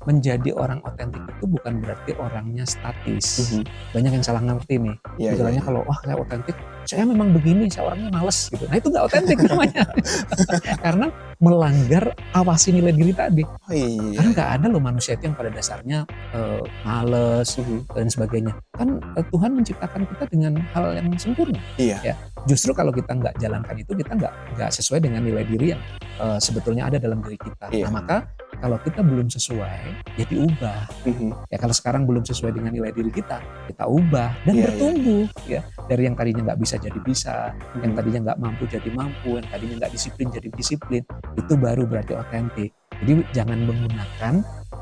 menjadi orang otentik itu bukan berarti orangnya statis. Banyak yang salah ngerti nih. Misalnya kalau wah saya otentik, saya memang begini, saya orangnya males gitu. Nah itu nggak otentik namanya. Karena melanggar awasi nilai diri tadi. Karena nggak ada loh manusia itu yang pada dasarnya males dan sebagainya. Kan Tuhan menciptakan kita dengan hal yang sempurna. Ya. Justru kalau kita nggak jalankan itu, kita nggak sesuai dengan nilai diri yang sebetulnya ada dalam diri kita. Nah maka kalau kita belum sesuai, ya diubah. Ya kalau sekarang belum sesuai dengan nilai diri kita ubah dan bertumbuh. Ya dari yang tadinya nggak bisa jadi bisa, yang tadinya nggak mampu jadi mampu, yang tadinya nggak disiplin jadi disiplin. Itu baru berarti otentik. Jadi jangan menggunakan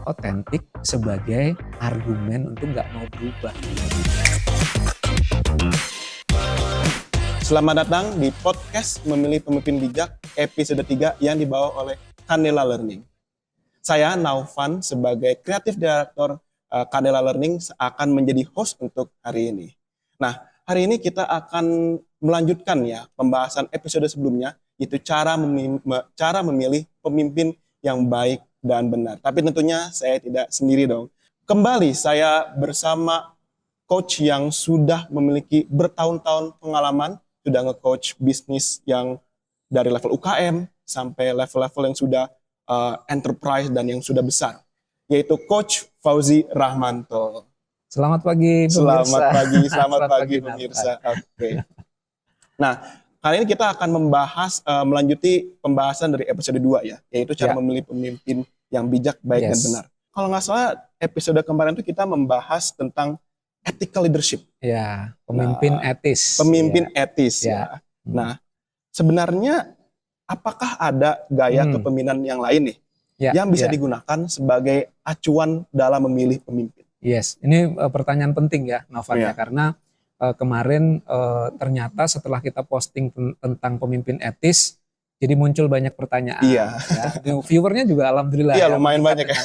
otentik sebagai argumen untuk nggak mau berubah. Selamat datang di podcast Memilih Pemimpin Bijak episode 3 yang dibawa oleh Candela Learning. Saya Naufan sebagai Kreatif Direktur Candela Learning akan menjadi host untuk hari ini. Nah, hari ini kita akan melanjutkan ya pembahasan episode sebelumnya, yaitu cara memilih pemimpin yang baik dan benar. Tapi tentunya saya tidak sendiri dong. Kembali saya bersama coach yang sudah memiliki bertahun-tahun pengalaman, sudah nge-coach bisnis yang dari level UKM sampai level-level yang sudah enterprise dan yang sudah besar, yaitu Coach Fauzi Rahmanto. Selamat pagi pemirsa. Selamat pagi pemirsa. Oke. Nah, kali ini kita akan membahas, melanjuti pembahasan dari episode 2 ya, yaitu cara memilih pemimpin yang bijak, baik dan benar. Kalau nggak salah episode kemarin itu kita membahas tentang ethical leadership. Ya, pemimpin etis. Pemimpin etis ya. Nah, sebenarnya apakah ada gaya kepemimpinan yang lain nih yang bisa digunakan sebagai acuan dalam memilih pemimpin? Yes, ini pertanyaan penting ya Novan ya, karena kemarin ternyata setelah kita posting tentang pemimpin etis, jadi muncul banyak pertanyaan. Ya. Viewernya juga alhamdulillah lumayan banyak ya.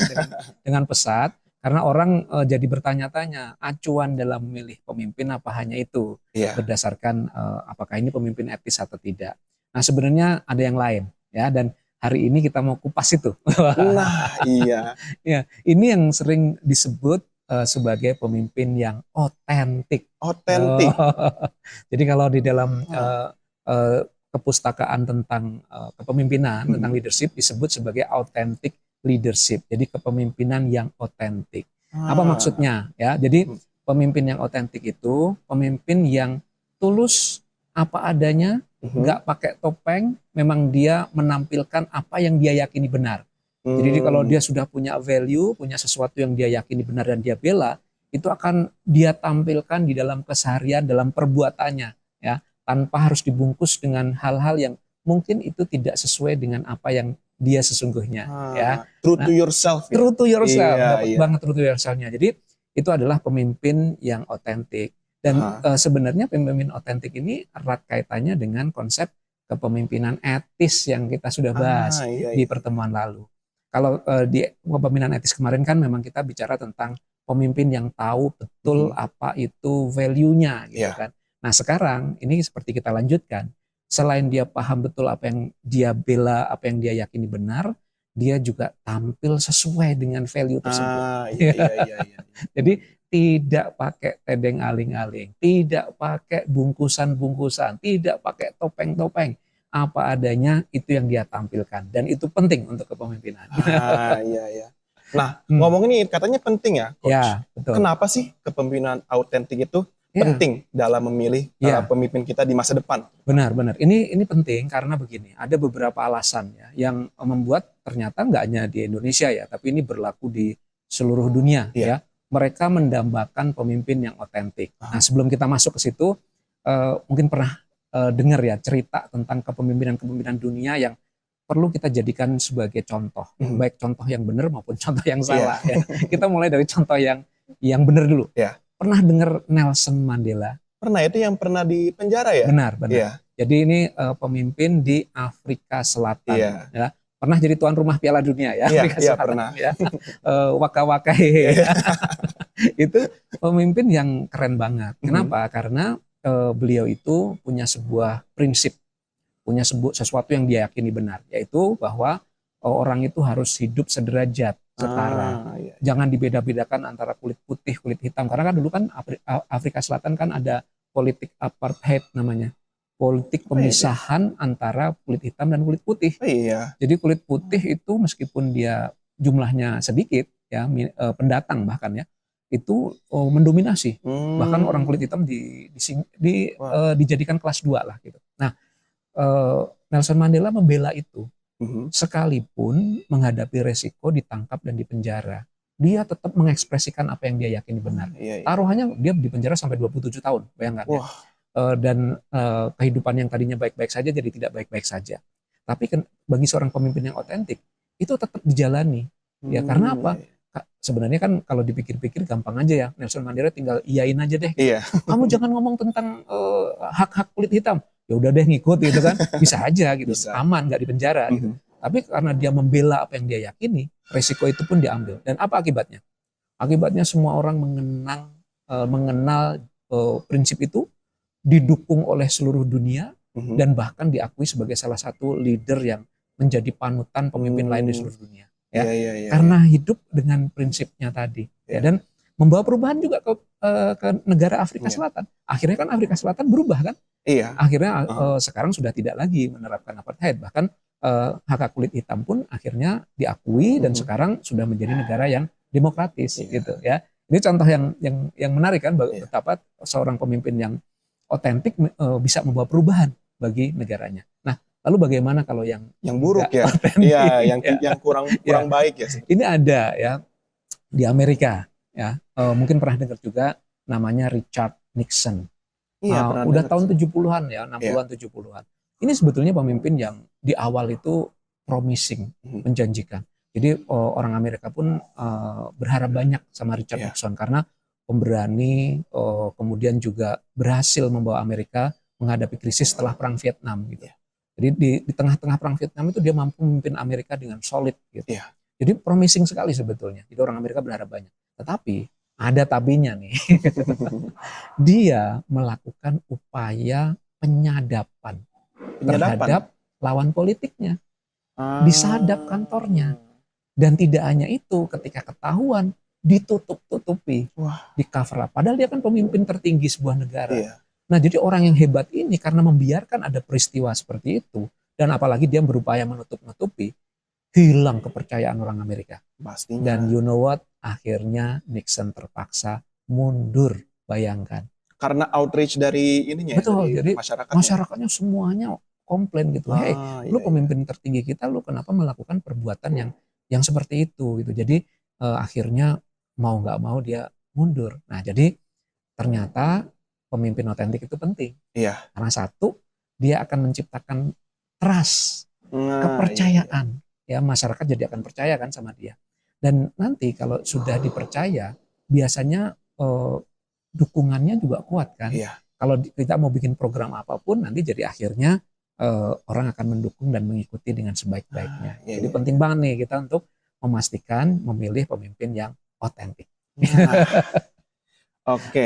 Dengan pesat. Karena orang jadi bertanya-tanya, acuan dalam memilih pemimpin apa hanya itu? Berdasarkan apakah ini pemimpin etis atau tidak. Nah sebenarnya ada yang lain ya, dan hari ini kita mau kupas itu. Nah iya. Ya, ini yang sering disebut sebagai pemimpin yang otentik. Otentik. Jadi kalau di dalam kepustakaan tentang kepemimpinan, tentang leadership disebut sebagai authentic leadership. Jadi kepemimpinan yang otentik. Apa maksudnya? Ya, jadi pemimpin yang otentik itu pemimpin yang tulus apa adanya, nggak pakai topeng, memang dia menampilkan apa yang dia yakini benar. Jadi kalau dia sudah punya value, punya sesuatu yang dia yakini benar dan dia bela, itu akan dia tampilkan di dalam keseharian, dalam perbuatannya, ya, tanpa harus dibungkus dengan hal-hal yang mungkin itu tidak sesuai dengan apa yang dia sesungguhnya. Ya. True to yourself. Ya? True to yourself, banget true to yourself-nya. Jadi itu adalah pemimpin yang otentik. Dan sebenarnya pemimpin otentik ini erat kaitannya dengan konsep kepemimpinan etis yang kita sudah bahas di pertemuan lalu. Kalau di kepemimpinan etis kemarin kan memang kita bicara tentang pemimpin yang tahu betul apa itu value-nya gitu kan. Nah sekarang ini seperti kita lanjutkan, selain dia paham betul apa yang dia bela, apa yang dia yakini benar, dia juga tampil sesuai dengan value tersebut. Jadi tidak pakai tedeng aling-aling, tidak pakai bungkusan-bungkusan, tidak pakai topeng-topeng. Apa adanya itu yang dia tampilkan. Dan itu penting untuk kepemimpinan. Nah, ngomong ini katanya penting ya, Coach. Ya, betul. Kenapa sih kepemimpinan autentik itu penting dalam memilih pemimpin kita di masa depan? Benar. Ini penting karena begini, ada beberapa alasan ya yang membuat ternyata nggak hanya di Indonesia ya, tapi ini berlaku di seluruh dunia ya. Mereka mendambakan pemimpin yang otentik. Nah, sebelum kita masuk ke situ, mungkin pernah dengar ya cerita tentang kepemimpinan dunia yang perlu kita jadikan sebagai contoh, baik contoh yang benar maupun contoh yang salah. Ya. Kita mulai dari contoh yang benar dulu. Pernah dengar Nelson Mandela? Pernah, itu yang pernah di penjara ya? Benar. Jadi ini pemimpin di Afrika Selatan. Ya. Pernah jadi tuan rumah Piala Dunia ya, Afrika Selatan. Pernah. Ya. Waka-waka itu pemimpin yang keren banget. Kenapa? Karena beliau itu punya sebuah prinsip, punya sesuatu yang dia yakini benar, yaitu bahwa orang itu harus hidup sederajat setara. Iya. Jangan dibeda-bedakan antara kulit putih, kulit hitam. Karena kan dulu kan Afrika Selatan kan ada politik apartheid namanya. Politik pemisahan antara kulit hitam dan kulit putih. Oh, iya. Jadi kulit putih itu meskipun dia jumlahnya sedikit, ya pendatang bahkan ya, itu mendominasi. Bahkan orang kulit hitam dijadikan kelas 2 lah gitu. Nah, Nelson Mandela membela itu. Sekalipun menghadapi resiko ditangkap dan dipenjara, dia tetap mengekspresikan apa yang dia yakini benar. Taruhannya dia dipenjara sampai 27 tahun, bayangkan ya. Dan kehidupan yang tadinya baik-baik saja jadi tidak baik-baik saja. Tapi bagi seorang pemimpin yang otentik, itu tetap dijalani. Ya karena apa? Sebenarnya kan kalau dipikir-pikir gampang aja ya. Nelson Mandela tinggal iyain aja deh. Iya. Kamu jangan ngomong tentang hak-hak kulit hitam. Ya udah deh ngikut gitu kan. Bisa aja gitu. Bisa. Aman, nggak dipenjara gitu. Tapi karena dia membela apa yang dia yakini, resiko itu pun diambil. Dan apa akibatnya? Akibatnya semua orang mengenal prinsip itu, didukung oleh seluruh dunia, dan bahkan diakui sebagai salah satu leader yang menjadi panutan pemimpin lain di seluruh dunia. Ya, karena hidup dengan prinsipnya tadi, ya, dan membawa perubahan juga ke negara Afrika Selatan. Akhirnya kan Afrika Selatan berubah kan? Iya. Akhirnya sekarang sudah tidak lagi menerapkan apartheid, bahkan hak kulit hitam pun akhirnya diakui dan sekarang sudah menjadi negara yang demokratis, gitu ya. Ini contoh yang menarik kan, betapa seorang pemimpin yang otentik bisa membawa perubahan bagi negaranya. Nah, lalu bagaimana kalau yang buruk ya? Iya, yang kurang baik ya. Ini ada ya di Amerika ya. Mungkin pernah dengar juga namanya Richard Nixon. Udah tahun 70-an ya, 60-an 70-an. Ini sebetulnya pemimpin yang di awal itu promising, menjanjikan. Jadi orang Amerika pun berharap banyak sama Richard Nixon karena pemberani, kemudian juga berhasil membawa Amerika menghadapi krisis setelah Perang Vietnam gitu. Jadi di tengah-tengah Perang Vietnam itu dia mampu memimpin Amerika dengan solid gitu. Jadi promising sekali sebetulnya. Jadi orang Amerika berharap banyak. Tetapi ada tabinya nih. Dia melakukan upaya penyadapan terhadap lawan politiknya. Disadap kantornya. Dan tidak hanya itu, ketika ketahuan ditutup-tutupi, di cover up. Padahal dia kan pemimpin tertinggi sebuah negara. Nah, jadi orang yang hebat ini karena membiarkan ada peristiwa seperti itu, dan apalagi dia berupaya menutup-nutupi, hilang kepercayaan orang Amerika. Pastinya. Dan you know what? Akhirnya Nixon terpaksa mundur, bayangkan. Karena outrage dari ininya. Betul, jadi masyarakatnya semuanya komplain gitu. Hey, lu pemimpin tertinggi kita, lu kenapa melakukan perbuatan yang seperti itu gitu. Jadi akhirnya mau nggak mau dia mundur. Nah, jadi ternyata pemimpin otentik itu penting. Karena satu, dia akan menciptakan trust, kepercayaan. Ya, masyarakat jadi akan percaya kan sama dia. Dan nanti kalau sudah dipercaya, biasanya dukungannya juga kuat kan. Kalau kita mau bikin program apapun, nanti jadi akhirnya orang akan mendukung dan mengikuti dengan sebaik-baiknya. Jadi penting banget nih kita untuk memastikan memilih pemimpin yang otentik. Oke.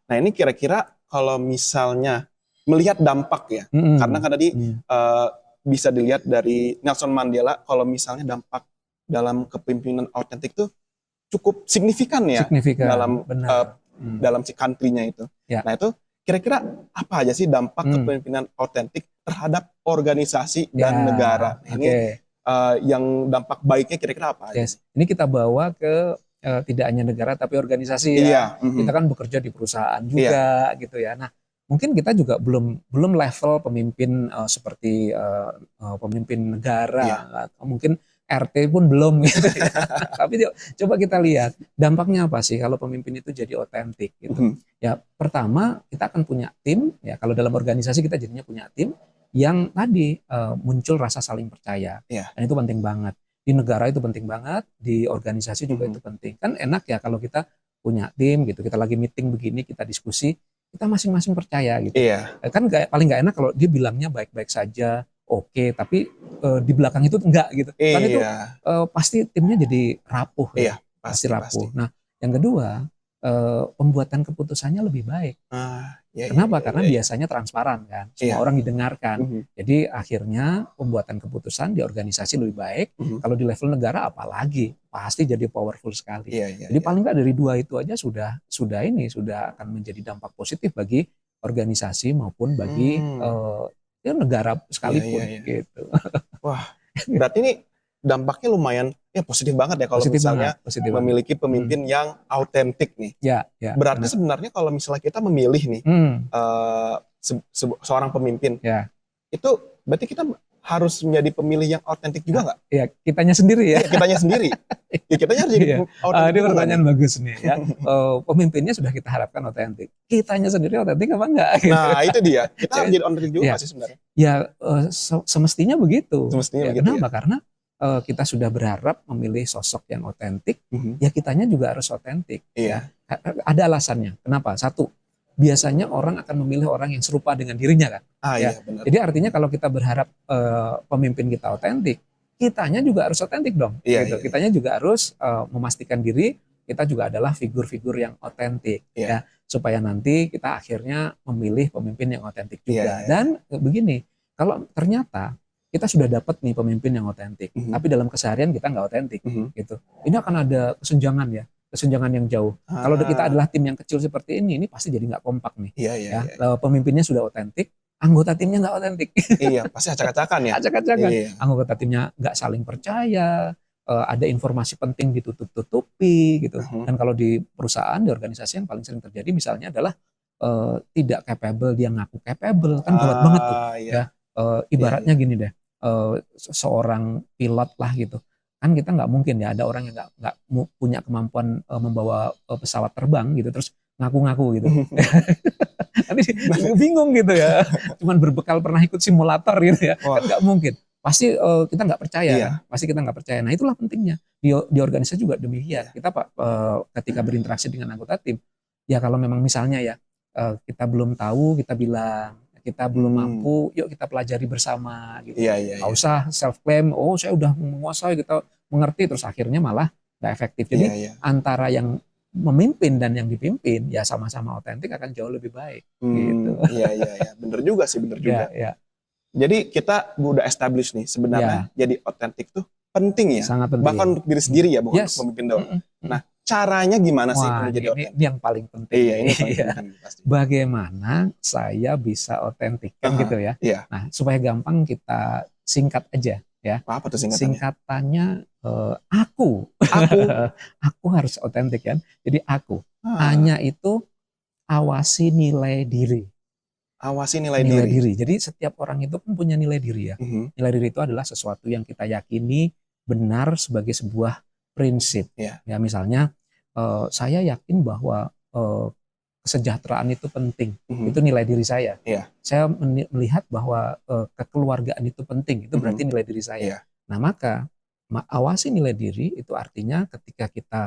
Nah, ini kira-kira kalau misalnya melihat dampak ya, karena kan tadi bisa dilihat dari Nelson Mandela, kalau misalnya dampak dalam kepemimpinan otentik itu cukup signifikan ya, dalam si country-nya itu. Nah, itu kira-kira apa aja sih dampak kepemimpinan otentik terhadap organisasi dan negara? Nah, ini yang dampak baiknya kira-kira apa aja? Ini kita bawa ke tidak hanya negara tapi organisasi ya. Kita kan bekerja di perusahaan juga gitu ya. Nah, mungkin kita juga belum level pemimpin seperti pemimpin negara, atau mungkin RT pun belum gitu ya. Tapi coba kita lihat dampaknya apa sih kalau pemimpin itu jadi otentik gitu. Ya, pertama kita akan punya tim ya, kalau dalam organisasi kita jadinya punya tim yang tadi muncul rasa saling percaya. Dan itu penting banget. Di negara itu penting banget, di organisasi juga itu penting. Kan enak ya kalau kita punya tim gitu, kita lagi meeting begini, kita diskusi, kita masing-masing percaya gitu. Kan paling nggak enak kalau dia bilangnya baik-baik saja, oke, tapi di belakang itu enggak gitu. Kan itu pasti timnya jadi rapuh. Pasti rapuh. Nah, yang kedua, pembuatan keputusannya lebih baik. Ya, Kenapa? ya, Karena ya. biasanya transparan kan, semua Iya. orang didengarkan. Jadi akhirnya pembuatan keputusan di organisasi lebih baik. Kalau di level negara apalagi pasti jadi powerful sekali. Jadi paling nggak dari dua itu aja sudah akan menjadi dampak positif bagi organisasi maupun bagi negara sekalipun gitu. Wah, berarti ini dampaknya lumayan positif banget ya kalau misalnya memiliki pemimpin yang autentik nih. Berarti sebenarnya kalau misalnya kita memilih nih seorang pemimpin, itu berarti kita harus menjadi pemilih yang autentik juga nggak? Ya, kitanya sendiri ya. Iya, kitanya sendiri. Ya, kitanya harus jadi autentik. Ini pertanyaan bagus nih ya. Pemimpinnya sudah kita harapkan autentik. Kitanya sendiri autentik apa enggak? Nah, itu dia. Kita harus jadi autentik juga nggak sih sebenarnya? Ya, semestinya begitu. Semestinya begitu. Kenapa? Karena kita sudah berharap memilih sosok yang autentik, ya kitanya juga harus autentik. Iya. Ya. Ada alasannya. Kenapa? Satu, biasanya orang akan memilih orang yang serupa dengan dirinya kan. Iya, benar. Jadi artinya kalau kita berharap pemimpin kita autentik, kitanya juga harus autentik dong. Gitu. Kitanya juga harus memastikan diri kita juga adalah figur-figur yang autentik, ya, supaya nanti kita akhirnya memilih pemimpin yang autentik juga. Dan begini, kalau ternyata kita sudah dapat nih pemimpin yang autentik, tapi dalam keseharian kita nggak autentik, gitu. Ini akan ada kesenjangan yang jauh. Kalau kita adalah tim yang kecil seperti ini pasti jadi nggak kompak nih. Pemimpinnya sudah autentik, anggota timnya nggak autentik. Iya, pasti acak-acakan ya. Acak-acakan. Anggota timnya nggak saling percaya, ada informasi penting ditutup-tutupi gitu. Dan kalau di perusahaan, di organisasi yang paling sering terjadi misalnya adalah tidak capable, dia ngaku capable, kan gawat banget tuh. Ibaratnya gini deh, seorang pilot lah gitu. Kan kita nggak mungkin ya ada orang yang nggak punya kemampuan membawa pesawat terbang gitu terus ngaku-ngaku gitu. Nanti bingung gitu ya. Cuman berbekal pernah ikut simulator gitu ya. Kan nggak mungkin. Pasti kita nggak percaya. Kan? Pasti kita nggak percaya. Nah itulah pentingnya di organisasi juga demikian. Kita ketika berinteraksi dengan anggota tim, ya kalau memang misalnya ya kita belum tahu, kita bilang kita belum mampu, yuk kita pelajari bersama gitu. Nggak usah self claim, oh saya udah menguasai, kita mengerti, terus akhirnya malah nggak efektif. Jadi antara yang memimpin dan yang dipimpin ya sama-sama autentik akan jauh lebih baik. Gitu. Iya, bener juga sih, bener juga. Jadi kita udah establish nih sebenarnya jadi autentik tuh penting ya. Sangat penting. Bahkan untuk diri sendiri ya, bukan untuk pemimpin doang. Nah, caranya gimana sih menjadi autentik? Ini yang paling penting. Ini paling penting pasti. Bagaimana saya bisa autentik kan gitu ya. Nah, supaya gampang kita singkat aja ya. Apa tuh singkatannya? Singkatannya aku harus autentik kan. Jadi aku. A-nya itu awasi nilai diri. Awasi nilai diri. Jadi setiap orang itu pun punya nilai diri ya. Nilai diri itu adalah sesuatu yang kita yakini benar sebagai sebuah prinsip. Ya misalnya saya yakin bahwa kesejahteraan itu penting. Itu nilai diri saya. Saya melihat bahwa kekeluargaan itu penting. Itu berarti nilai diri saya. Nah maka awasi nilai diri itu artinya ketika kita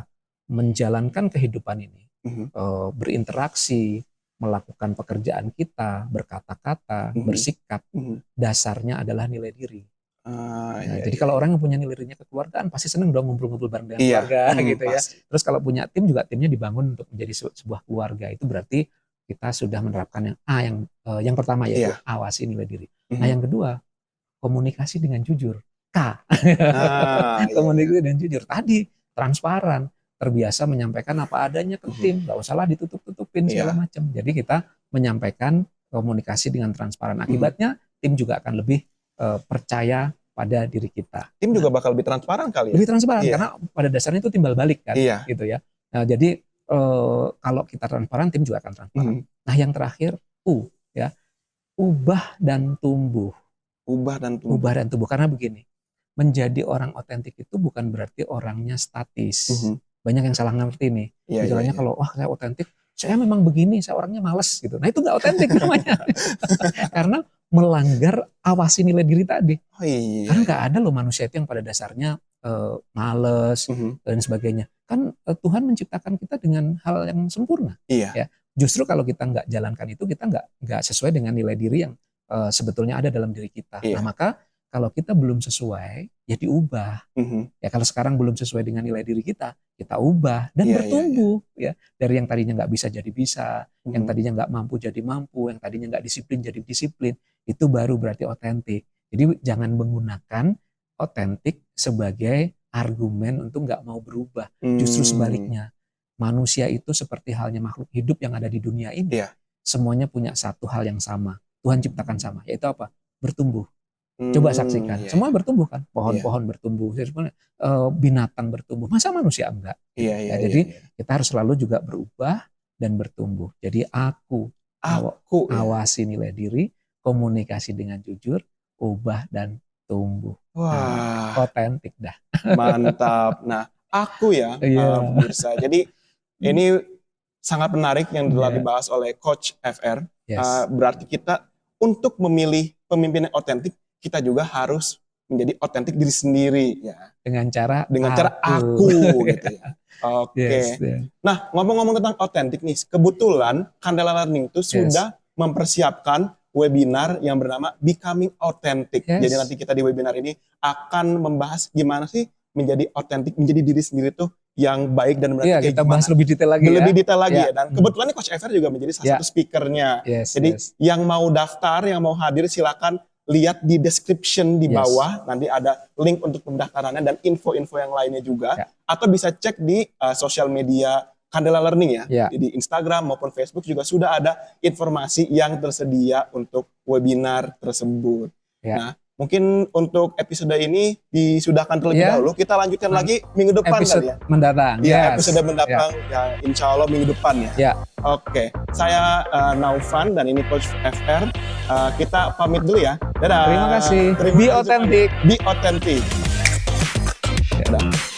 menjalankan kehidupan ini, berinteraksi, melakukan pekerjaan kita, berkata-kata, bersikap, dasarnya adalah nilai diri. Jadi kalau orang yang punya nilai dirinya kekeluargaan pasti seneng dong ngumpul-ngumpul bareng dengan keluarga gitu ya. Terus kalau punya tim juga timnya dibangun untuk menjadi sebuah keluarga. Itu berarti kita sudah menerapkan yang A, yang pertama yaitu awasi nilai diri. Nah yang kedua, komunikasi dengan jujur. K. Komunikasi dengan jujur. Tadi transparan, terbiasa menyampaikan apa adanya ke tim, nggak usahlah ditutup-tutupin segala macam. Jadi kita menyampaikan komunikasi dengan transparan. Akibatnya tim juga akan lebih percaya pada diri kita. Tim juga bakal lebih transparan kali ya? Lebih transparan karena pada dasarnya itu timbal balik kan, gitu ya. Nah, jadi kalau kita transparan, tim juga akan transparan. Nah, yang terakhir ya, ubah dan tumbuh. Ubah dan tumbuh karena begini, menjadi orang otentik itu bukan berarti orangnya statis. Banyak yang salah ngerti nih. Misalnya kalau saya otentik, saya memang begini, saya orangnya males gitu. Nah itu nggak otentik namanya. Karena melanggar awasi nilai diri tadi. Karena nggak ada loh manusia itu yang pada dasarnya males dan sebagainya. Kan Tuhan menciptakan kita dengan hal yang sempurna. Ya. Justru kalau kita nggak jalankan itu, kita nggak sesuai dengan nilai diri yang sebetulnya ada dalam diri kita. Nah maka kalau kita belum sesuai, ya diubah. Ya kalau sekarang belum sesuai dengan nilai diri kita ubah dan bertumbuh. Ya dari yang tadinya nggak bisa jadi bisa, yang tadinya nggak mampu jadi mampu, yang tadinya nggak disiplin jadi disiplin. Itu baru berarti otentik. Jadi jangan menggunakan otentik sebagai argumen untuk nggak mau berubah. Justru sebaliknya, manusia itu seperti halnya makhluk hidup yang ada di dunia ini. Semuanya punya satu hal yang sama. Tuhan ciptakan sama, yaitu apa? Bertumbuh. Coba saksikan, semua bertumbuh kan, pohon-pohon bertumbuh, binatang bertumbuh, masa manusia enggak? Jadi kita harus selalu juga berubah dan bertumbuh. Jadi aku awasi nilai diri, komunikasi dengan jujur, ubah dan tumbuh. Wah, otentik dah. Mantap. Nah, aku pemirsa. Jadi ini sangat menarik yang telah dibahas oleh Coach FR. Berarti kita untuk memilih pemimpin yang otentik, kita juga harus menjadi otentik diri sendiri ya. Dengan cara aku gitu ya. Oke. Nah, ngomong-ngomong tentang otentik nih, kebetulan Candela Learning itu sudah mempersiapkan webinar yang bernama Becoming Authentic. Jadi nanti kita di webinar ini akan membahas gimana sih menjadi otentik, menjadi diri sendiri tuh yang baik dan benar. Kita bahas lebih detail lagi lebih detail lagi ya. Dan kebetulan nih Coach FR juga menjadi salah satu speakernya. Jadi yang mau daftar, yang mau hadir silakan lihat di description di bawah, nanti ada link untuk pendaftarannya dan info-info yang lainnya juga. Atau bisa cek di sosial media Candela Learning ya. Di Instagram maupun Facebook juga sudah ada informasi yang tersedia untuk webinar tersebut. Nah, mungkin untuk episode ini disudahkan terlebih dahulu. Kita lanjutkan lagi minggu depan episode kali ya. Mendatang. Episode mendatang ya insya Allah minggu depan ya. Oke, saya Naufan dan ini Coach FR. Kita pamit dulu ya. Dadah. Terima kasih. Be authentic. Be authentic. Dadah.